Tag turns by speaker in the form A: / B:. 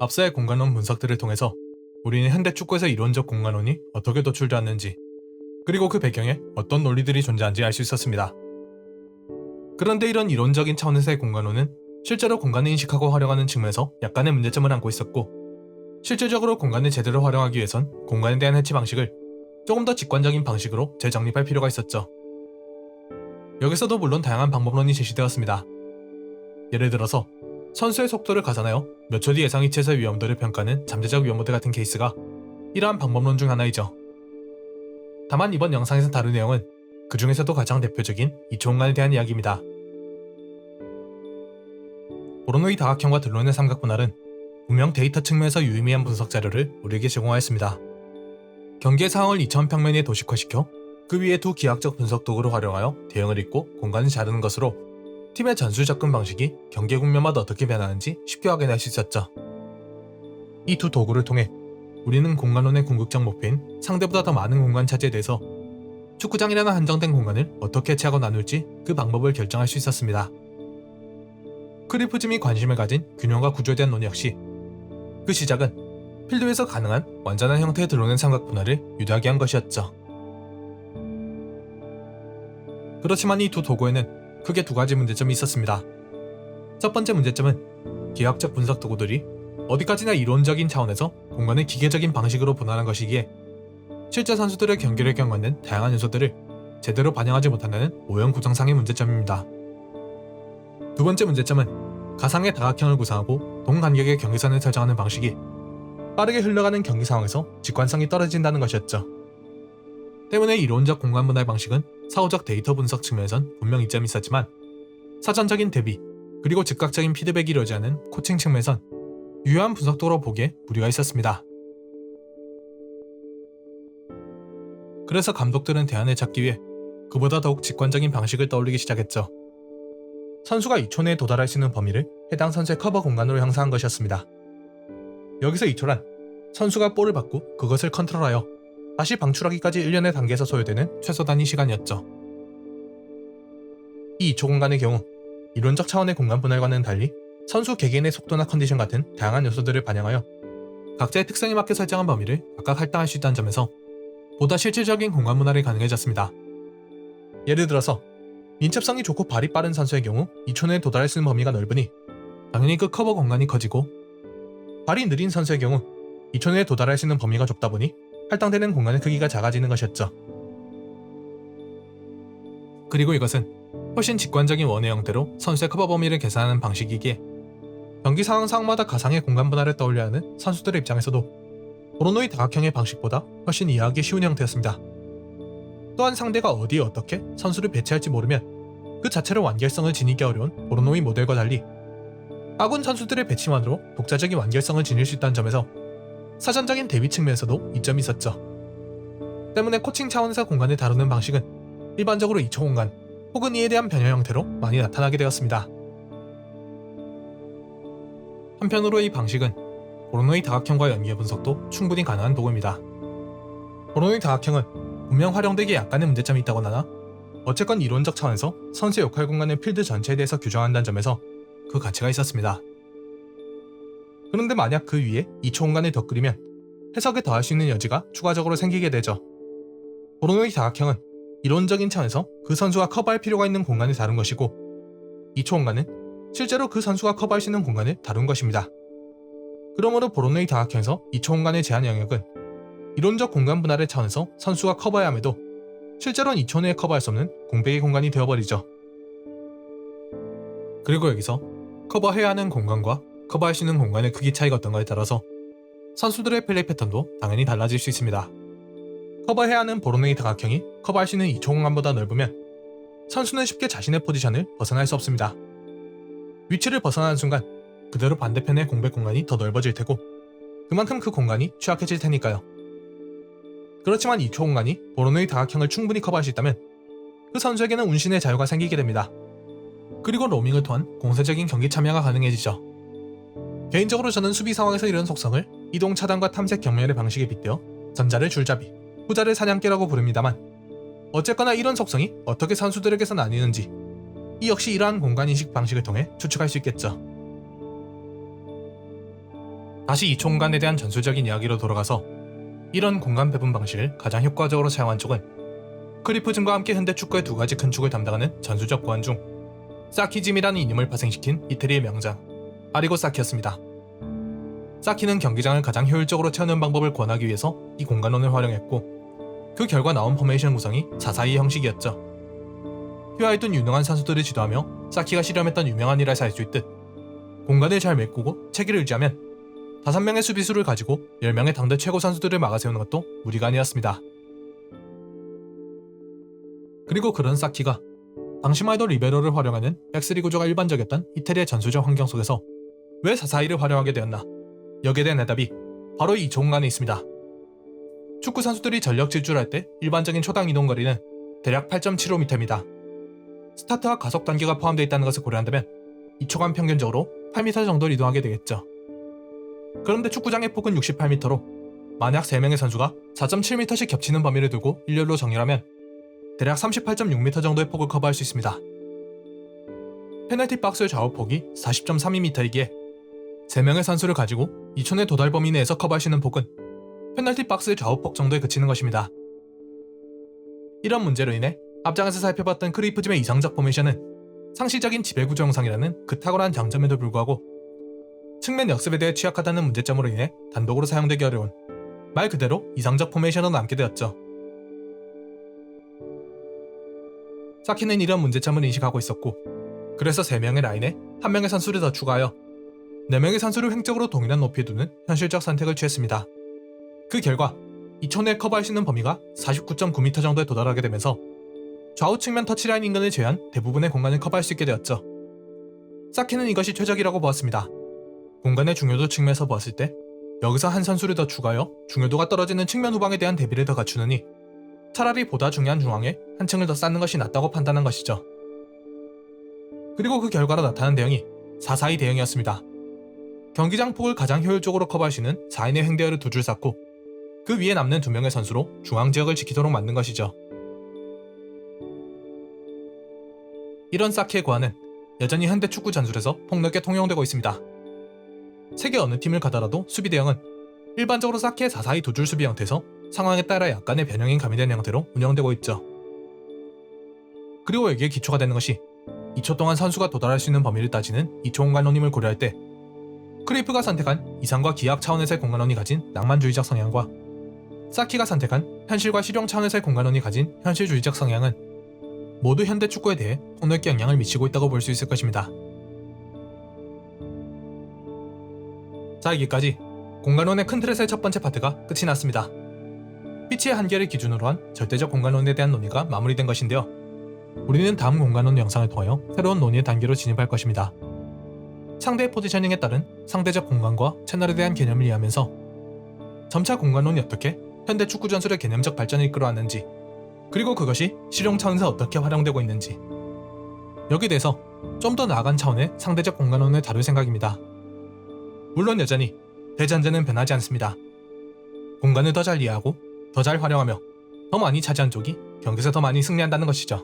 A: 앞서의 공간론 분석들을 통해서 우리는 현대 축구에서 이론적 공간론이 어떻게 도출되었는지, 그리고 그 배경에 어떤 논리들이 존재한지 알 수 있었습니다. 그런데 이런 이론적인 차원에서의 공간론은 실제로 공간을 인식하고 활용하는 측면에서 약간의 문제점을 안고 있었고, 실질적으로 공간을 제대로 활용하기 위해선 공간에 대한 해치 방식을 조금 더 직관적인 방식으로 재정립할 필요가 있었죠. 여기서도 물론 다양한 방법론이 제시되었습니다. 예를 들어서 선수의 속도를 가산하여 몇 초 뒤 예상 위치에서의 위험도를 평가하는 잠재적 위험모드 같은 케이스가 이러한 방법론 중 하나이죠. 다만 이번 영상에서 다룰 내용은 그 중에서도 가장 대표적인 2초 공간에 대한 이야기입니다. 보로노이 다각형과 들론의 삼각분할은 분명 데이터 측면에서 유의미한 분석 자료를 우리에게 제공하였습니다. 경기의 상황을 2000평면에 도식화시켜 그 위에 두 기하학적 분석 도구를 활용하여 대응을 잇고 공간을 자르는 것으로 팀의 전술 접근 방식이 경기 국면마다 어떻게 변하는지 쉽게 확인할 수 있었죠. 이 두 도구를 통해 우리는 공간론의 궁극적 목표인 상대보다 더 많은 공간 차지에 대해서 축구장이라는 한정된 공간을 어떻게 해체하고 나눌지 그 방법을 결정할 수 있었습니다. 크리프즘이 관심을 가진 균형과 구조에 대한 논의 역시 그 시작은 필드에서 가능한 완전한 형태의 드론의 삼각분할을 유도하게 한 것이었죠. 그렇지만 이 두 도구에는 크게 두 가지 문제점이 있었습니다. 첫 번째 문제점은 기하학적 분석 도구들이 어디까지나 이론적인 차원에서 공간을 기계적인 방식으로 분할한 것이기에 실제 선수들의 경기를 경험하는 다양한 요소들을 제대로 반영하지 못한다는 오형 구성상의 문제점입니다. 두 번째 문제점은 가상의 다각형을 구성하고 동간격의 경기선을 설정하는 방식이 빠르게 흘러가는 경기 상황에서 직관성이 떨어진다는 것이었죠. 때문에 이론적 공간 분할 방식은 사후적 데이터 분석 측면에선 분명 이점이 있었지만 사전적인 대비 그리고 즉각적인 피드백이 이루어지지 않은 코칭 측면에선 유효한 분석도로 보기에 무리가 있었습니다. 그래서 감독들은 대안을 찾기 위해 그보다 더욱 직관적인 방식을 떠올리기 시작했죠. 선수가 2초 내에 도달할 수 있는 범위를 해당 선수의 커버 공간으로 형성한 것이었습니다. 여기서 2초란 선수가 볼을 받고 그것을 컨트롤하여 다시 방출하기까지 일련의 단계에서 소요되는 최소 단위 시간이었죠. 이 2초 공간의 경우 이론적 차원의 공간 분할과는 달리 선수 개개인의 속도나 컨디션 같은 다양한 요소들을 반영하여 각자의 특성에 맞게 설정한 범위를 각각 할당할 수 있다는 점에서 보다 실질적인 공간 분할이 가능해졌습니다. 예를 들어서 민첩성이 좋고 발이 빠른 선수의 경우 2초 내에 도달할 수 있는 범위가 넓으니 당연히 그 커버 공간이 커지고, 발이 느린 선수의 경우 2초 내에 도달할 수 있는 범위가 좁다 보니 할당되는 공간의 크기가 작아지는 것이었죠. 그리고 이것은 훨씬 직관적인 원의 형태로 선수의 커버 범위를 계산하는 방식이기에 경기 상황마다 가상의 공간 분할을 떠올려야 하는 선수들의 입장에서도 보로노이 다각형의 방식보다 훨씬 이해하기 쉬운 형태였습니다. 또한 상대가 어디에 어떻게 선수를 배치할지 모르면 그 자체로 완결성을 지니기 어려운 보로노이 모델과 달리 아군 선수들의 배치만으로 독자적인 완결성을 지닐 수 있다는 점에서 사전적인 대비 측면에서도 이점이 있었죠. 때문에 코칭 차원에서 공간을 다루는 방식은 일반적으로 2초 공간 혹은 이에 대한 변형 형태로 많이 나타나게 되었습니다. 한편으로 이 방식은 보로노이 다각형과 연계 분석도 충분히 가능한 도구입니다. 보로노이 다각형은 분명 활용되기에 약간의 문제점이 있다고 하나 어쨌건 이론적 차원에서 선수의 역할 공간을 필드 전체에 대해서 규정한다는 점에서 그 가치가 있었습니다. 그런데 만약 그 위에 2초 공간을 더 끓이면 해석에 더할 수 있는 여지가 추가적으로 생기게 되죠. 보로노이 다각형은 이론적인 차원에서 그 선수가 커버할 필요가 있는 공간을 다룬 것이고 2초 공간은 실제로 그 선수가 커버할 수 있는 공간을 다룬 것입니다. 그러므로 보로노이 다각형에서 2초 공간의 제한 영역은 이론적 공간 분할의 차원에서 선수가 커버해야 함에도 실제로는 2초 내에 커버할 수 없는 공백의 공간이 되어버리죠. 그리고 여기서 커버해야 하는 공간과 커버할 수 있는 공간의 크기 차이가 어떤가에 따라서 선수들의 플레이 패턴도 당연히 달라질 수 있습니다. 커버해야 하는 보로노이 다각형이 커버할 수 있는 2초 공간보다 넓으면 선수는 쉽게 자신의 포지션을 벗어날 수 없습니다. 위치를 벗어나는 순간 그대로 반대편의 공백 공간이 더 넓어질 테고 그만큼 그 공간이 취약해질 테니까요. 그렇지만 2초 공간이 보로노이 다각형을 충분히 커버할 수 있다면 그 선수에게는 운신의 자유가 생기게 됩니다. 그리고 로밍을 통한 공세적인 경기 참여가 가능해지죠. 개인적으로 저는 수비 상황에서 이런 속성을 이동 차단과 탐색 경멸의 방식에 빗대어 전자를 줄잡이, 후자를 사냥개라고 부릅니다만 어쨌거나 이런 속성이 어떻게 선수들에게서 나뉘는지 이 역시 이러한 공간인식 방식을 통해 추측할 수 있겠죠. 다시 이초 공간에 대한 전술적인 이야기로 돌아가서 이런 공간 배분 방식을 가장 효과적으로 사용한 쪽은 크리프즘과 함께 현대 축구의 두 가지 큰 축을 담당하는 전술적 고안 중 사키즘이라는 이름을 파생시킨 이태리의 명장 아리고 사키였습니다. 사키는 경기장을 가장 효율적으로 채우는 방법을 권하기 위해서 이 공간론을 활용했고 그 결과 나온 포메이션 구성이 4-4-2 형식이었죠. 휘하에 둔 유능한 선수들을 지도하며 사키가 실험했던 유명한 일에서 알 수 있듯 공간을 잘 메꾸고 체계를 유지하면 5명의 수비수를 가지고 10명의 당대 최고 선수들을 막아세우는 것도 무리가 아니었습니다. 그리고 그런 사키가 당시만 해도 리베로를 활용하는 백스리 구조가 일반적이었던 이태리의 전술적 환경 속에서 왜 4-4-2를 활용하게 되었나? 여기에 대한 대답이 바로 이 공간에 있습니다. 축구 선수들이 전력 질주를 할 때 일반적인 초당 이동 거리는 대략 8.75m입니다. 스타트와 가속 단계가 포함되어 있다는 것을 고려한다면 2초간 평균적으로 8m 정도를 이동하게 되겠죠. 그런데 축구장의 폭은 68m로 만약 3명의 선수가 4.7m씩 겹치는 범위를 두고 일렬로 정렬하면 대략 38.6m 정도의 폭을 커버할 수 있습니다. 페널티 박스의 좌우 폭이 40.32m이기에 3명의 선수를 가지고 2초 내 도달 범위 내에서 커버할 수 있는 폭은 페널티 박스의 좌우 폭 정도에 그치는 것입니다. 이런 문제로 인해 앞장에서 살펴봤던 크루이프즘의 이상적 포메이션은 상시적인 지배구조 형상이라는 그 탁월한 장점에도 불구하고 측면 역습에 대해 취약하다는 문제점으로 인해 단독으로 사용되기 어려운 말 그대로 이상적 포메이션으로 남게 되었죠. 사키는 이런 문제점을 인식하고 있었고 그래서 3명의 라인에 1명의 선수를 더 추가하여 4명의 선수를 횡적으로 동일한 높이에 두는 현실적 선택을 취했습니다. 그 결과 2초 내에 커버할 수 있는 범위가 49.9m 정도에 도달하게 되면서 좌우 측면 터치라인 인근을 제외한 대부분의 공간을 커버할 수 있게 되었죠. 사키는 이것이 최적이라고 보았습니다. 공간의 중요도 측면에서 보았을 때 여기서 한 선수를 더 추가하여 중요도가 떨어지는 측면 후방에 대한 대비를 더 갖추느니 차라리 보다 중요한 중앙에 한 층을 더 쌓는 것이 낫다고 판단한 것이죠. 그리고 그 결과로 나타난 대응이 4-4-2 대응이었습니다. 경기장 폭을 가장 효율적으로 커버할 수 있는 4인의 횡대어를 2줄 쌓고 그 위에 남는 2명의 선수로 중앙 지역을 지키도록 만든 것이죠. 이런 사키의 고안은 여전히 현대 축구 전술에서 폭넓게 통용되고 있습니다. 세계 어느 팀을 가더라도 수비 대응은 일반적으로 사키의 4-4-2 2줄 수비 형태에서 상황에 따라 약간의 변형이 가미된 형태로 운영되고 있죠. 그리고 여기에 기초가 되는 것이 2초 동안 선수가 도달할 수 있는 범위를 따지는 2초 공간론임을 고려할 때 크루이프가 선택한 이상과 기하학 차원에서의 공간론이 가진 낭만주의적 성향과 사키가 선택한 현실과 실용 차원에서의 공간론이 가진 현실주의적 성향은 모두 현대 축구에 대해 폭넓게 영향을 미치고 있다고 볼 수 있을 것입니다. 자, 여기까지 공간론의 큰 틀에서의 첫 번째 파트가 끝이 났습니다. 피치의 한계를 기준으로 한 절대적 공간론에 대한 논의가 마무리된 것인데요. 우리는 다음 공간론 영상을 통하여 새로운 논의의 단계로 진입할 것입니다. 상대의 포지셔닝에 따른 상대적 공간과 채널에 대한 개념을 이해하면서 점차 공간론이 어떻게 현대 축구 전술의 개념적 발전을 이끌어왔는지 그리고 그것이 실용 차원에서 어떻게 활용되고 있는지 여기에 대해서 좀 더 나아간 차원의 상대적 공간론을 다룰 생각입니다. 물론 여전히 대전제는 변하지 않습니다. 공간을 더 잘 이해하고 더 잘 활용하며 더 많이 차지한 쪽이 경기에서 더 많이 승리한다는 것이죠.